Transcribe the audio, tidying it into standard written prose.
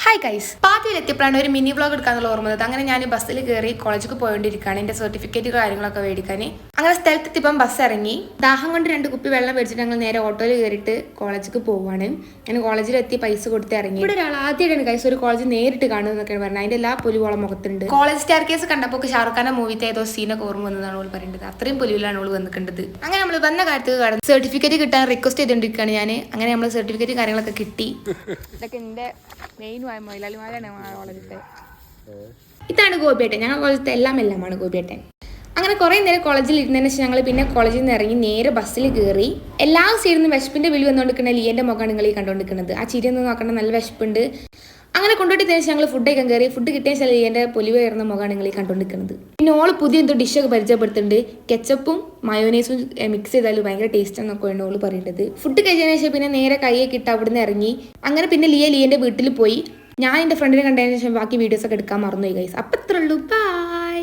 Hi guys, പാത്തിയിലെത്തിയപ്പോഴാണ് ഒരു mini vlog എടുക്കാന്നുള്ള ഓർമ്മ വന്നത്. അങ്ങനെ ഞാൻ ബസ്സിൽ കയറി കോളേജിൽ പോയിക്കൊണ്ടിരിക്കുകയാണ് എൻ്റെ സർട്ടിഫിക്കറ്റ് കാര്യങ്ങളൊക്കെ മേടിക്കാൻ. അങ്ങനെ സ്ഥലത്തെത്തിയപ്പം ബസ് ഇറങ്ങി ദാഹം കൊണ്ട് 2 കുപ്പി വെള്ളം മേടിച്ചിട്ട് ഞങ്ങൾ നേരെ ഓട്ടോയിൽ കയറിയിട്ട് കോളേജിലേക്ക് പോവുകയാണ്. ഞാൻ കോളേജിലെത്തി പൈസ കൊടുത്ത് ഇറങ്ങി. ഇവിടെ ഒരാൾ ആദ്യമായിട്ടാണ് ഗൈസ് ഒരു കോളേജ് നേരിട്ട് കാണുന്നതൊക്കെയാണ് പറഞ്ഞത്. അതിൻ്റെ എല്ലാ പൊലിവോളം മുഖത്തുണ്ട്. കോളേജ് സ്റ്റാർ കേസ് കണ്ടപ്പോൾ ഷാറുഖ് ഖാന്റെ മൂവിത്തെ ഏതോ സീനൊക്കെ ഓർമ്മ വന്നതാണ് അവൾ പറയുന്നത്. അത്രയും പൊലിവിലാണ് അവൾ വന്നിട്ടുള്ളത്. അങ്ങനെ നമ്മൾ വന്ന കാര്യത്തിൽ കടന്ന് സർട്ടിഫിക്കറ്റ് കിട്ടാൻ റിക്വസ്റ്റ് ചെയ്തുകൊണ്ടിരിക്കുകയാണ് ഞാൻ. അങ്ങനെ നമ്മൾ സർട്ടിഫിക്കറ്റ് കാര്യങ്ങളൊക്കെ കിട്ടി. ഇതൊക്കെ എൻ്റെ മെയിൻ ഇതാണ് ഗോപിയേട്ടൻ. ഞങ്ങൾ കോളേജിലത്തെ എല്ലാമാണ് ഗോപിയേട്ടൻ. അങ്ങനെ കുറേ നേരം കോളേജിൽ ഇരുന്നതിന് ശേഷം ഞങ്ങൾ പിന്നെ കോളേജിൽ നിന്ന് ഇറങ്ങി നേരെ ബസ്സിൽ കയറി. എല്ലാ സൈഡിൽ നിന്ന് വിശപ്പിന്റെ വിളി വന്നുകൊണ്ടിരിക്കുന്ന ലിയന്റെ മുഖമാണ് നിങ്ങൾ ഈ കണ്ടുകൊണ്ടിരിക്കുന്നത്. ആ ചിരി ഒന്ന് നോക്കണ്ട, നല്ല വിശപ്പുണ്ട്. അങ്ങനെ കൊണ്ടുപോയിട്ട് ശേഷം ഞങ്ങൾ ഫുഡ് കഴിക്കാൻ കയറി. ഫുഡ് കിട്ടിയ ശേഷം ലിയന്റെ പൊലിവ് കയറുന്ന മുഖമാണ് നിങ്ങൾ ഈ കണ്ടുകൊണ്ടിരിക്കുന്നത്. പിന്നെ ഓള് പുതിയ എന്തോ ഡിഷൊക്കെ പരിചയപ്പെടുത്തുന്നുണ്ട്. കെച്ചപ്പും മയോനൈസും മിക്സ് ചെയ്താലും ഭയങ്കര ടേസ്റ്റ് എന്നൊക്കെയാണ് ഓള് പറയുന്നത്. ഫുഡ് കഴിച്ചതിന് ശേഷം പിന്നെ നേരെ കൈയൊക്കെ ഇട്ട് അവിടുന്ന് ഇറങ്ങി. അങ്ങനെ പിന്നെ ലിയന്റെ വീട്ടിൽ പോയി. ഞാൻ എൻ്റെ ഫ്രണ്ടിനെ കണ്ടതിന് ശേഷം ബാക്കി വീഡിയോസൊക്കെ എടുക്കാൻ മറന്നുപോയി ഗൈസ്. അപ്പം അത്രേ ഉള്ളൂ. ബൈ.